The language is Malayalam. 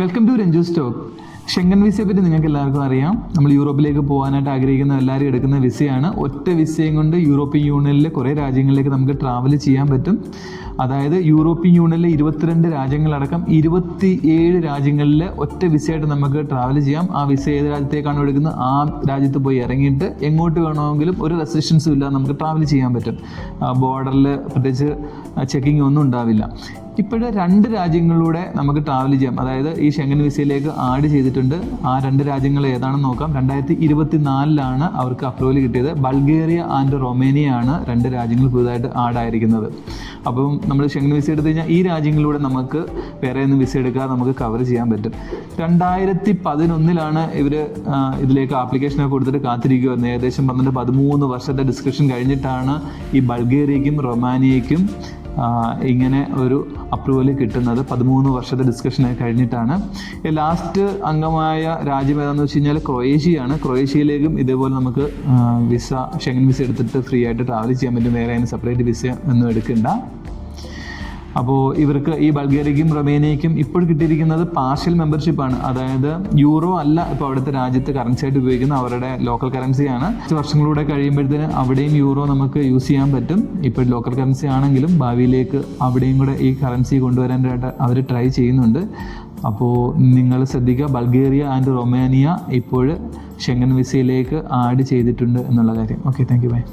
Welcome to Ranju's talk. Schengen വിസയെ പറ്റി നിങ്ങൾക്ക് എല്ലാവർക്കും അറിയാം. നമ്മൾ യൂറോപ്പിലേക്ക് പോകാനായിട്ട് ആഗ്രഹിക്കുന്ന എല്ലാവരും എടുക്കുന്ന വിസയാണ്. ഒറ്റ വിസയും കൊണ്ട് യൂറോപ്യൻ യൂണിയനിലെ കുറേ രാജ്യങ്ങളിലേക്ക് നമുക്ക് ട്രാവൽ ചെയ്യാൻ പറ്റും. അതായത് യൂറോപ്യൻ യൂണിയനിലെ 22 രാജ്യങ്ങളടക്കം 27 രാജ്യങ്ങളിൽ ഒറ്റ വിസയായിട്ട് നമുക്ക് ട്രാവൽ ചെയ്യാം. ആ വിസ ഏത് രാജ്യത്തേക്കാണോ എടുക്കുന്നത് ആ രാജ്യത്ത് പോയി ഇറങ്ങിയിട്ട് എങ്ങോട്ട് വേണമെങ്കിലും ഒരു റെസ്ട്രിക്ഷൻസും ഇല്ലാതെ നമുക്ക് ട്രാവൽ ചെയ്യാൻ പറ്റും. ബോർഡറിൽ പ്രത്യേകിച്ച് ചെക്കിംഗ് ഒന്നും ഉണ്ടാവില്ല. ഇപ്പോഴ് 2 രാജ്യങ്ങളിലൂടെ നമുക്ക് ട്രാവൽ ചെയ്യാം. അതായത് ഈ ഷെങ്കൻ വിസയിലേക്ക് ആഡ് ചെയ്തിട്ടുണ്ട്. ആ 2 രാജ്യങ്ങൾ ഏതാണെന്ന് നോക്കാം. 2024 അവർക്ക് അപ്രൂവൽ കിട്ടിയത്. ബൾഗേറിയ ആൻഡ് റൊമേനിയ ആണ് 2 രാജ്യങ്ങൾ പുതുതായിട്ട് ആഡ് ആയിരിക്കുന്നത്. അപ്പം നമ്മൾ ഷെങ്കൻ വിസ എടുത്തു കഴിഞ്ഞാൽ ഈ രാജ്യങ്ങളിലൂടെ നമുക്ക് വേറെ ഒന്നും വിസ എടുക്കാതെ നമുക്ക് കവർ ചെയ്യാൻ പറ്റും. 2011 ഇവർ ഇതിലേക്ക് ആപ്ലിക്കേഷനൊക്കെ കൊടുത്തിട്ട് കാത്തിരിക്കുമായിരുന്നു. ഏകദേശം 13 വർഷത്തെ ഡിസ്കഷൻ കഴിഞ്ഞിട്ടാണ് ഈ ബൾഗേറിയയ്ക്കും റൊമാനിയയ്ക്കും ഇങ്ങനെ ഒരു അപ്രൂവൽ കിട്ടുന്നത്. 13 വർഷത്തെ ഡിസ്കഷനൊക്കെ കഴിഞ്ഞിട്ടാണ്. ലാസ്റ്റ് അംഗമായ രാജ്യം ഏതാണെന്ന് വെച്ച് കഴിഞ്ഞാൽ ക്രൊയേഷ്യയാണ്. ക്രൊയേഷ്യയിലേക്കും ഇതേപോലെ നമുക്ക് ഷെങ്കൻ വിസ എടുത്തിട്ട് ഫ്രീ ആയിട്ട് ട്രാവൽ ചെയ്യാൻ പറ്റും. വേറെ അതിന് സെപ്പറേറ്റ് വിസ ഒന്നും എടുക്കണ്ട. അപ്പോൾ ഇവർക്ക് ഈ ബൾഗേറിയയ്ക്കും റൊമേനിയയ്ക്കും ഇപ്പോൾ കിട്ടിയിരിക്കുന്നത് പാർഷ്യൽ മെമ്പർഷിപ്പാണ്. അതായത് യൂറോ അല്ല ഇപ്പോൾ അവിടുത്തെ രാജ്യത്ത് കറൻസി ആയിട്ട് ഉപയോഗിക്കുന്ന അവരുടെ ലോക്കൽ കറൻസിയാണ്. 5 വർഷങ്ങളിലൂടെ കഴിയുമ്പോഴത്തേന് അവിടെയും യൂറോ നമുക്ക് യൂസ് ചെയ്യാൻ പറ്റും. ഇപ്പോൾ ലോക്കൽ കറൻസി ആണെങ്കിലും ഭാവിയിലേക്ക് അവിടെയും കൂടെ ഈ കറൻസി കൊണ്ടുവരാനായിട്ട് അവർ ട്രൈ ചെയ്യുന്നുണ്ട്. അപ്പോൾ നിങ്ങൾ ശ്രദ്ധിക്കുക, ബൾഗേറിയ ആൻഡ് റൊമാനിയ ഇപ്പോൾ ഷെങ്കൻ വിസയിലേക്ക് ആഡ് ചെയ്തിട്ടുണ്ട് എന്നുള്ള കാര്യം. Okay, thank you, by.